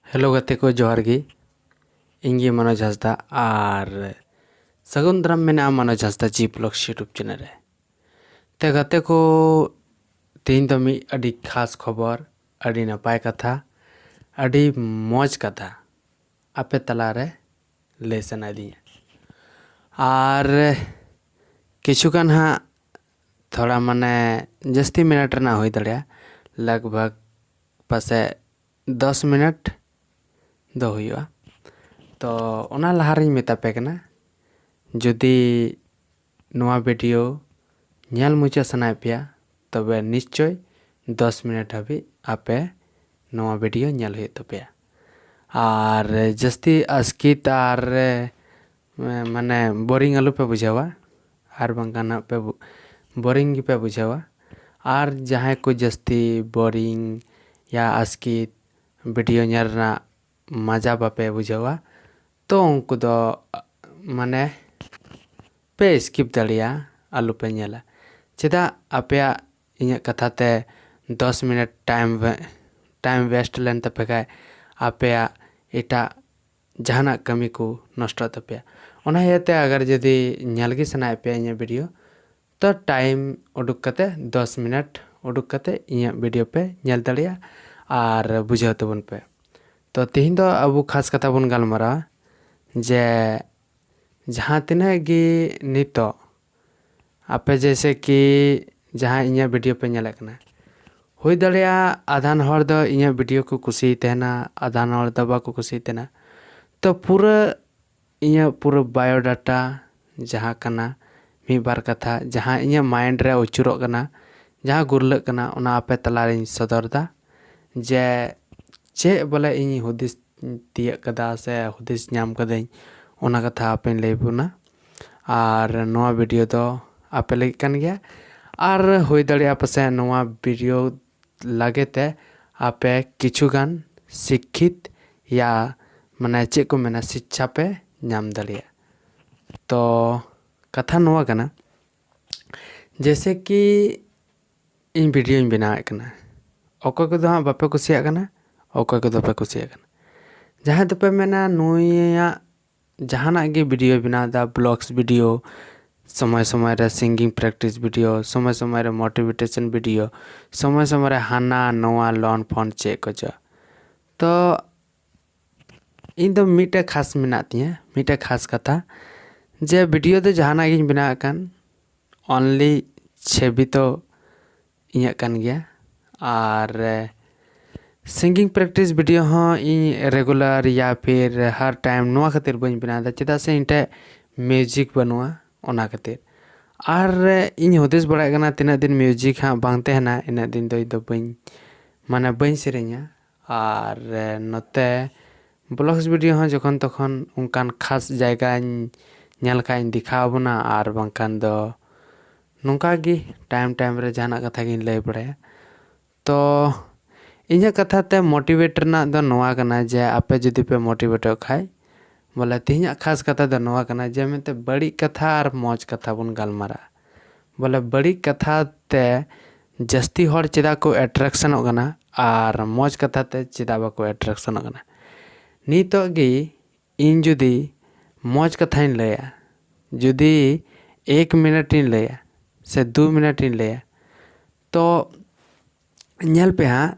Hello गते को जोहार गी इंगी मनोज हंसदा और सगुन दाराम मेना मनोज हंसदा जी ब्लॉग्स यूट्यूब चैनल रे ते गते को तीन तो मी अडी खास खबर अडी नपाय कथा अडी मौज कथा आपे तला रे ले सना दी और किछुगान हाँ थोड़ा माने जस्ती मिनट ना हुई दड़िया लगभग पासे 10 मिनट दो हुआ तो ओना लहारिन मेतापे कना जुदी नोआ वीडियो नेल मुचा सनाय पिया तबे निश्चय 10 मिनट हाबी आपे नोआ वीडियो नेल हुई तपे और जस्ती अस्कित और माने बोरिंग आलू पे बुझावा और बंगाना पे बोरिंग पे बुझावा और जहाँ को जस्ती बोरिंग या अस्कित वीडियो नेलना मजा बापे बुझावा तो उनको दो माने पे स्किप दड़िया आलू पे नेला चेदा आपे इन्हें कथा ते 10 मिनट टाइम वेस्ट लेन तपे खाय आपे एटा जहाना कमी को नष्ट तपे ओना हेते अगर जदी नेलगी सनाय पे इन्हें वीडियो तो टाइम उडुक कते 10 मिनट उडुक कते इन्हें वीडियो पे नेल दड़िया और बुझाव तबन पे तो तीन दो अब खास कथा बन गलमारा जे जहाँ तिना गी नितो आपे जैसे कि जहाँ इन्हें वीडियो पे नेल कना हुई दड़िया आधान हर दो इन्हें वीडियो को कुसी तेना आधान हर दो बाको कुसी तेना तो पूरा इन्हें पूरा बायोडाटा जहाँ कना मी बार कथा जहाँ इन्हें माइंड रे उचुरो कना जहाँ गुरलक कना उना आपे तलारिन सदरदा जे चे बोले इन हुदिस तिया कदा से हुदिस नाम कदें ओना कथा आपे लेबुना और नोआ वीडियो दो आपे लगी कन गया और हुई दड़िया पसे नोआ वीडियो लगे ते आपे किछुगान शिक्षित या माने चे को मेना शिक्षा पे नाम दड़िया तो कथा नोआ कना जैसे कि इन वीडियो इन बनाए कना ओको को दो हाँ बापे कुसिया कना ओको को दो पे कुसिया कना जहाँ तो पे मेना नुया जहाना गे वीडियो बना दा ब्लॉग्स वीडियो समय समय रे सिंगिंग प्रैक्टिस वीडियो समय समय रे मोटिवेशन वीडियो समय समय रे हाना नोआ लॉन फोन चेक को जा तो इन दो मीटे खास मिना तिया मीटे खास कथा जे वीडियो दो जहाना गे बना कन ओनली छवि तो इया कन गया और सिंगिंग प्रैक्टिस वीडियो हाँ इन रेगुलर या फिर हर टाइम नोआ खातिर बन बना चेदा से इनटे म्यूजिक बनवा ओना खातिर और इन हुदिस बड़ा कना तीना दिन म्यूजिक हाँ बांगते है ना इन दिन दो बन माने बन सेरेኛ और नते ब्लॉग्स वीडियो हाँ जखन तखन उनकान खास जायगा नेल का दिखाव बना और बांकान दो नोंका गी टाइम रे जहाना कथा गिन लय बड़ाया तो इन्हें कथा ते मोटिवेटर ना दो नोआ कना जे आपे जुदी पे मोटिवेटर खाय बोले तीन खास कथा दो नोआ कना जे में ते बड़ी कथा और मौज कथा बन गलमारा बोले बड़ी कथा ते जस्ती हर चेदा को एट्रैक्शन होगना और मौज कथा ते चेदा बाको एट्रैक्शन होगना नीतो गी इन जुदी मौज कथा इन लया जुदी 1 मिनट इन लया से 2 मिनट इन लया तो नेल पे हाँ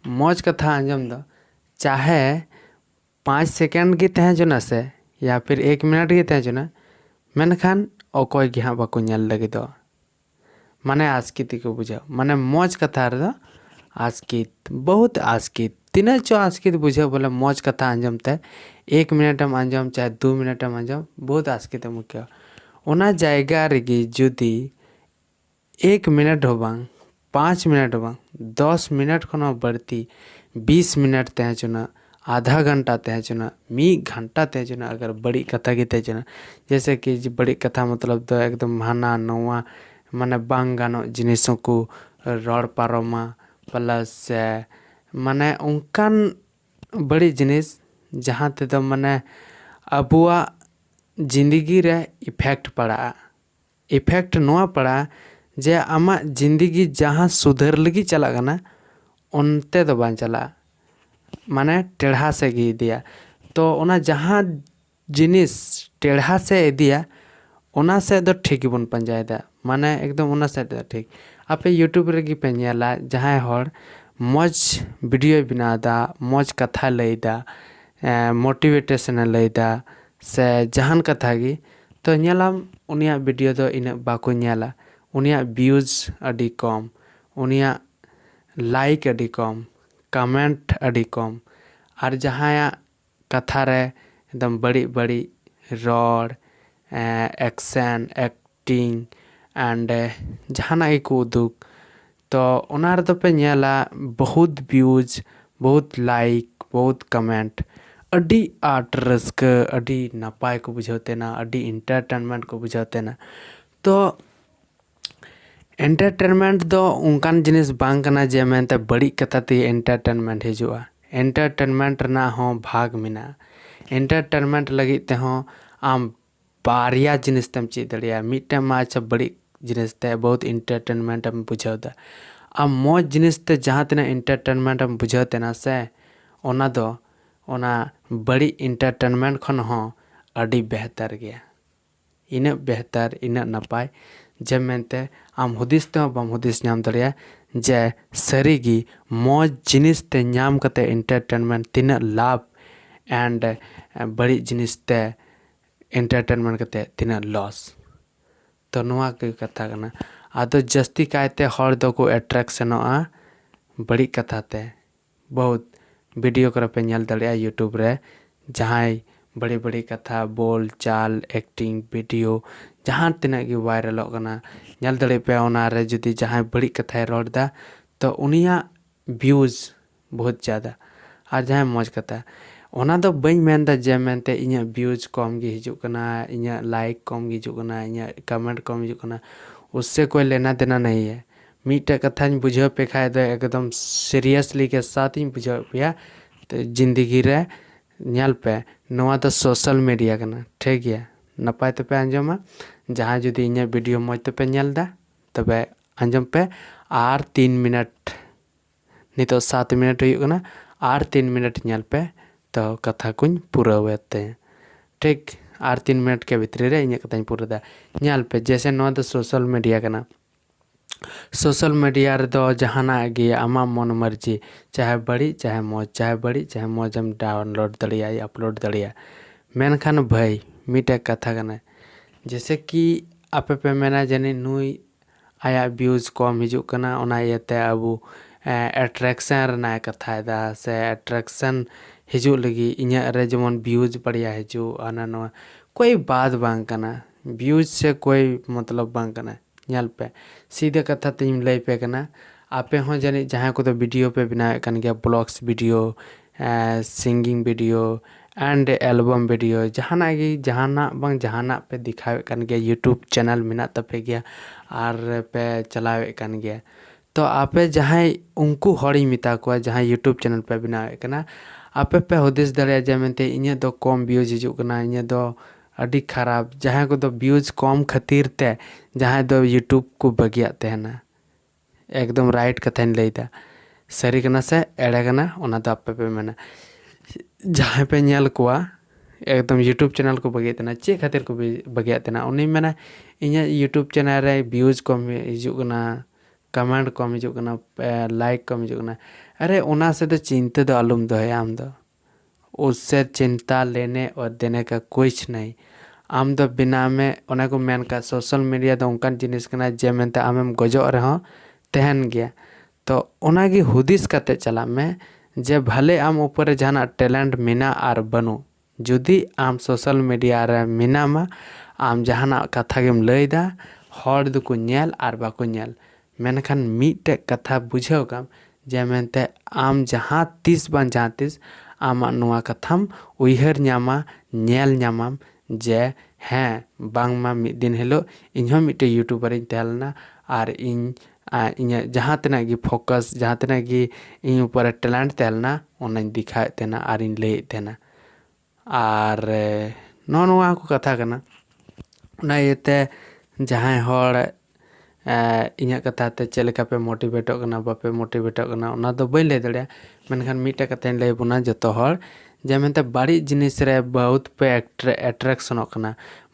मौज कथा आंजम दो चाहे 5 सेकेंड गे तहे जना से या फिर 1 मिनट गे तहे जना मेनखान अकोय गे हाँ बाको नेल लगे दो माने आस्कित को बुझाओ माने मौज कथा रे दो आस्कित बहुत आस्कित तीना चो आस्कित बुझाओ बोले मौज कथा आंजम ते 1 मिनट हम आंजम चाहे 2 मिनट हम आंजम बहुत आस्कित मुख्य ओना जायगा रेगी जुदी 1 मिनट हो बांग 5 मिनट हो बांग 10 मिनट खनो बढ़ती 20 मिनट तहे चुना आधा घंटा तहे चुना 1 घंटा तहे चुना अगर बड़ी कथा की तहे चुना जैसे कि बड़ी कथा मतलब तो एकदम हाना नोआ माने बांग गानो जिनिसों को रड़ पारोमा प्लस माने उनकान बड़ी जिनिस जहाँ ते तो माने अबुआ जिंदगी रे इफेक्ट पड़ा इफेक्ट नोआ पड़ा जे आमा जिंदगी जहाँ सुधर लगी चला गना उनते तो बां चला माने टेढ़ा से गी इदिया तो ओना जहाँ जिनिस टेढ़ा से इदिया ओना से दो ठीक बन पंजायदा माने एकदम ओना से दो ठीक आपे यूट्यूब रे पे नेला जहाँ हर मौज वीडियो बनादा मौज कथा लैदा मोटिवेटेशन लैदा से जहान कथा गी तो नेलाम उनिया वीडियो दो इन बाको नेला उनिया व्यूज अडी कम उनिया लाइक अडी कम कमेंट अडी कम और जहाँ कथा रे एकदम बड़ी बड़ी रॉड एक्शन एक्टिंग एंड जहाना को उदुग तो ओनार तो पे नेला बहुत व्यूज बहुत लाइक बहुत कमेंट अडी आट रस्का अडी नपाय को बुझाते ना अडी एंटरटेनमेंट को बुझाते ना तो एंटरटेनमेंट दो उनकान जिनिस बांग कना जे मेनते बड़ी कथा ते एंटरटेनमेंट हिजुआ एंटरटेनमेंट ना हो भाग मिना एंटरटेनमेंट लगी ते हो आम बारिया जिनिस तम चीज दड़िया मिटे मा अच्छा बड़ी जिनिस ते बहुत एंटरटेनमेंट हम बुझावदा आ मौज जिनिस ते जहाँ तना एंटरटेनमेंट हम बुझावते ना से ओना दो ओना बड़ी एंटरटेनमेंट खन हो अड़ी बेहतर गया इन बेहतर इन नपाय जब मेनते आम हुदिस ते बम हुदिस नाम दड़िया जे सरीगी मौज जिनिस ते नाम कते एंटरटेनमेंट तीना लाभ एंड बड़ी जिनिस ते एंटरटेनमेंट कते तीना लॉस तो नुआ के कथा कना आदो जस्ती कायते हर दो को एट्रैक्शनोआ बड़ी कथा ते बहुत वीडियो कर पे नेल दड़िया यूट्यूब रे जहाँ बड़ी बड़ी कथा बोल चाल एक्टिंग वीडियो जहाँ तीना की वायरल कना नेल दड़े पे ओना रे जुदी जहाँ बड़ी कथा रोड़ा तो उनिया व्यूज बहुत ज़्यादा और जहाँ मौज कथा ओना दो बई मेनदा जे मेनते इኛ व्यूज कम गी हिजुक कना इኛ लाइक कम गी हिजुक कना इኛ कमेंट कम हिजुक कना उससे कोई लेना देना नहीं है मीटे कथा बुझे पे खाए दो एकदम सीरियसली के साथ ही बुझे पे तो जिंदगी रे नेल पे नवा तो सोशल मीडिया कना ठीक गया नपाय तो पे आंजमा जहाँ जुदी इኛ वीडियो मौज तो पे नेलदा तबे आंजम पे आर 3 मिनट नितो 7 मिनट हुई कना आर 3 मिनट नेल पे तो कथा कुछ पूराते ठीक आर 3 मिनट के भितरी रे इन कथा पूरा नेल पे जैसे नो तो सोशल मीडिया कना सोशल मीडिया रे दो जहाना गे आमा मन मर्जी चाहे बड़ी चाहे मौज चाहे बड़ी चाहे मौज हम डाउनलोड दड़िया अपलोड दड़िया मेनखान भाई मिटे कथा कना जैसे कि आपे पे मेना जनी नुई आया व्यूज कम हिजुक कना ओना इयते अबु एट्रैक्शन रना कथा दा से एट्रैक्शन हिजुक लगी इኛ रे जमन व्यूज बढ़िया हिजु आना नो कोई बात बांग कना व्यूज से कोई मतलब बांग कना नेल पे सीधे कथा तीन लय पे कना आपे हो जानी जहाँ को तो वीडियो पे बनाए कन गया blogs video singing video and album video जहाना गी जहाना बांग जहाना पे दिखावे कन गया यूट्यूब चैनल मिना तपे गया आर पे चलावे कन गया तो आपे जहाँ उनको हड़ी मिता को जहाँ यूट्यूब चैनल पे बनावे कना आपे पे हुदिस दड़िया जे मेनते इኛ दो कम व्यूज हिजुक कना इኛ दो अड़ी खराब जहाँ को तो व्यूज कम खातिर ते जहाँ दो यूट्यूब को बगिया तेना एकदम राइट कथा लैदा सरी कना से एड़े कना ओना दो आपे पे मेना जहाँ पे नेल कोआ एकदम यूट्यूब चैनल को बगिया तेना चे खातिर को बगिया तेना उनी मेना इኛ यूट्यूब चैनल रे व्यूज कम हिजुक कना कमेंट कम हिजुक कना लाइक कम हिजुक कना अरे ओना से तो चिंता दो आलूम दो है आम दो उससे चिंता लेने और देने का कुछ नहीं आम दो बिना में ओना को मेन का सोशल मीडिया दो उनकान जिनिस कना जे मेनते आमेम गजो रहो तहन गया तो ओना की हुदिस कते चला में जे भले आम ऊपर जहाना टैलेंट मिना आर बनु जुदी आम सोशल मीडिया रे मिना मा आम जहाना कथा गेम लैदा हर दुको नेल आर बाको नेल मेनखान मीटे कथा बुझेव काम जे मेनते आम जहाँ तीस बन जहाँ तीस आमा नुआ कथाम उइहर न्यामा नेल न्यामाम जे हाँ बांगमा मिद दिन हेलो इन्हों मिटे यूट्यूबर इन तहलना आर इन इኛ जहाँ तना की फोकस जहाँ तना की इन ऊपर टैलेंट तहलना ओनाइन दिखाए तेना आर इन ले तेना आर नुआ को कथा कना ना येते जहाँ हर ᱤᱧᱟᱹᱜ ᱠᱟᱛᱷᱟ ᱛᱮ ᱪᱮᱫ ᱞᱮᱠᱟ ᱯᱮ ᱢᱳᱴᱤᱵᱷᱮᱴᱚᱜ ᱠᱟᱱᱟ ᱵᱟᱯᱮ ᱢᱳᱴᱤᱵᱷᱮᱴᱚᱜ ᱠᱟᱱᱟ ᱚᱱᱟ ᱫᱚ ᱵᱟᱹᱧ ᱞᱟᱹᱭ ᱫᱟᱲᱮᱭᱟᱜᱼᱟ ᱢᱮᱱᱠᱷᱟन ᱢᱤᱫᱴᱮᱡ ᱠᱟᱛᱷᱟᱧ ᱞᱟᱹᱭ ᱵᱚᱱᱟ ᱡᱚᱛᱚ ᱦᱚᱲ ᱡᱮ ᱢᱮᱱᱛᱮ ᱵᱟᱹᱲᱤᱡ ᱡᱤᱱᱤᱥ ᱨᱮ ᱵᱚᱦᱩᱛ ᱯᱮ ᱮᱴᱨᱮᱠᱥᱚᱱᱚᱜ ᱠᱟᱱᱟ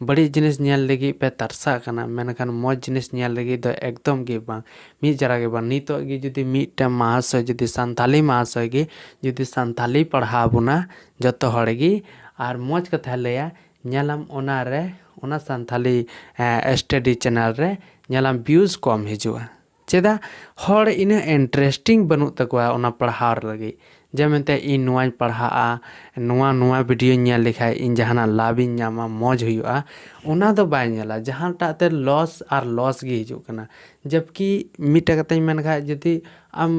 ᱵᱟᱹᱲᱤᱡ ᱡᱤᱱᱤस ᱧᱮᱞ ᱞᱟᱹᱜᱤᱫ ᱯᱮ ᱛᱟᱨᱥᱟᱜ ᱠᱟᱱᱟ ᱢᱮᱱᱠᱷᱟन ᱢᱚᱡᱽ ᱡᱤᱱᱤस ᱧᱮᱞ ᱞᱟᱹᱜᱤᱫ ᱫᱚ ᱮᱠᱫᱚᱢ ᱜᱮ ᱵᱟᱝ ᱢᱤᱫ ᱡᱟᱨᱟ ᱜᱮ ᱵᱟᱝ ᱱᱤᱛᱚᱜ ᱜᱮ ᱡᱩᱫᱤ ᱢᱤᱫᱴᱮᱱ ᱢᱟᱦᱟᱥᱚᱭ ᱡᱩᱫᱤ ᱥᱟᱱᱛᱟᱞᱤ ᱢᱟᱦᱟᱥᱚᱭ ᱜᱮ ᱡᱩᱫᱤ ᱥᱟᱱᱛᱟᱞᱤ ᱯᱟᱲᱦᱟᱣ ᱵᱚᱱᱟ ᱡᱚᱛᱚ ᱦᱚᱲ ᱜᱮ ᱟᱨ ᱢᱚᱡᱽ ᱠᱟᱛᱷᱟᱭ ᱞᱟᱹᱭᱟ ᱧᱮᱞᱟᱢ ᱚᱱᱟ ᱥᱟᱱᱛᱟᱞᱤ ᱥᱴᱟᱰᱤ ᱪᱮᱱᱮᱞ ᱨᱮ ᱧᱮᱞᱟᱢ ᱵᱷᱤᱭᱩᱡ ᱠᱚᱢ ᱦᱤᱡᱩᱜᱼᱟ ᱪᱮᱫᱟᱜ ᱦᱚᱲ ᱤᱱᱟᱹᱜ ᱤᱱᱴᱟᱨᱮᱥᱴᱤᱝ ᱵᱟᱹᱱᱩᱜ ᱛᱟᱠᱚᱣᱟ ᱚᱱᱟ ᱯᱟᱲᱦᱟᱣ ᱞᱟᱹᱜᱤᱫ ᱡᱮ ᱢᱮᱱᱛᱮ ᱤᱧ ᱱᱚᱣᱟᱧ ᱯᱟᱲᱦᱟᱜᱼᱟ ᱱᱚᱣᱟ ᱵᱷᱤᱰᱤᱭᱳᱧ ᱧᱮᱞ ᱞᱮᱠᱷᱟᱡ ᱤᱧ ᱡᱟᱦᱟᱱᱟᱜ ᱞᱟᱵᱷ ᱤᱧ ᱧᱟᱢᱟ ᱢᱚᱡᱽ ᱦᱩᱭᱩᱜᱼᱟ ᱚᱱᱟ ᱫᱚ ᱵᱟᱭ ᱧᱮᱞᱟ ᱡᱟᱦᱟᱸᱴᱟᱜ ᱛᱮ ᱞᱚᱥ ᱟᱨ ᱞᱚᱥ ᱜᱮ ᱦᱤᱡᱩᱜ ᱠᱟᱱᱟ ᱡᱚᱵᱠि ᱢᱤᱫᱴᱮᱡ ᱠᱟᱛᱷᱟᱧ ᱢᱮᱱ ᱠᱷᱟᱡ ᱡᱩᱫᱤ ᱟᱢ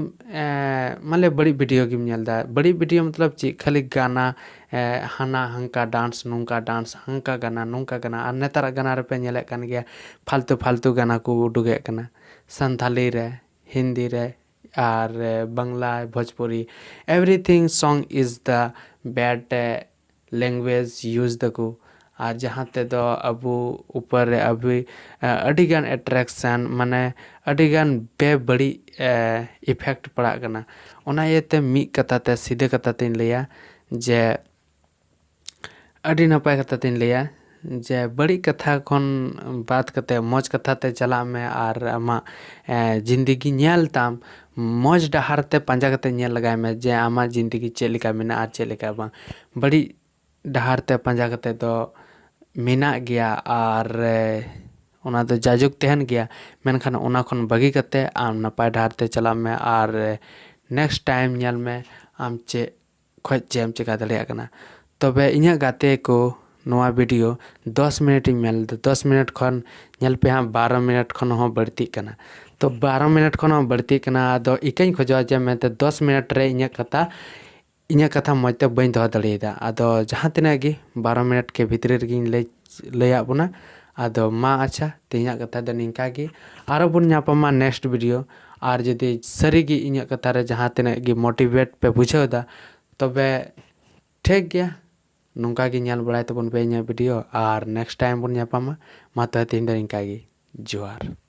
ᱢᱟᱱᱮ ᱵᱟᱹᱲᱤᱡ ᱵᱷᱤᱰᱤᱭᱳ ᱜᱮᱢ ᱧᱮᱞᱫᱟ ᱵᱟᱹᱲᱤᱡ ᱵᱷᱤᱰᱤᱭᱳ ᱢᱚᱛᱞᱚᱵ ᱪᱮᱫ ᱠᱷᱟᱹᱞᱤ गाना हाना हंका डांस नूंका डांस हंका गाना नूंका गाना और नेतार गाना रेपे ñेलेत कान गया फालतू फालतू गाना को उडुगेत काना सान्थाली रे हिंदी रे और Bangla Bhojpuri everything song is the bad language use दको और जहाँ ते दो अबू ऊपर अभी अडिगान एट्रैक्शन माने अडिगान बेबड़ी इफेक्ट पड़ा कना ओना येते मी कथा ते सीधे कथा तीन लिया जे अड़ी नपाय कथा तीन लिया जे बड़ी कथा खन बात कते मौज कथा ते चला में और आमा जिंदगी नेल ताम मौज डहार ते पंजा कते नेल लगाय में जे आमा जिंदगी चेक लेका मेना और चेक लेका बा बड़ी डहार ते पंजा कते दो मेना गया और ओना दो जाजुक तहन गया मेनखान ओना खन बगी कते आम नपाय डहार ते चला में और नेक्स्ट टाइम नेल में आम चे खोज चेम चिका दलिया कना तबे इन्या गाते को नोआ वीडियो 10 मिनट इन मेल 10 मिनट खन नेल पे हाँ 12 मिनट खन हो बढ़ती कना तो 12 मिनट खन हो बढ़ती कना दो इकई खोजा जे मैं 10 मिनट रे इन्या कथा मजते बन दो दलिएदा आदो जहाँ तिना गी 12 मिनट के भीतर गिन लैया बुना आदो मा अच्छा तिना कथा द निंका गी आरो बुन ᱧᱟᱯᱟᱢᱟ नेक्स्ट वीडियो और जदि सरी गी इन्या कथा रे जहाँ तिना गी मोटिवेट पे बुझावदा तबे ठीक गया नौका गी ñal बड़ाय तबन पे इन्या वीडियो और नेक्स्ट टाइम बुन ᱧᱟᱯᱟᱢᱟ मा तो तीन दिन का गी जोहार।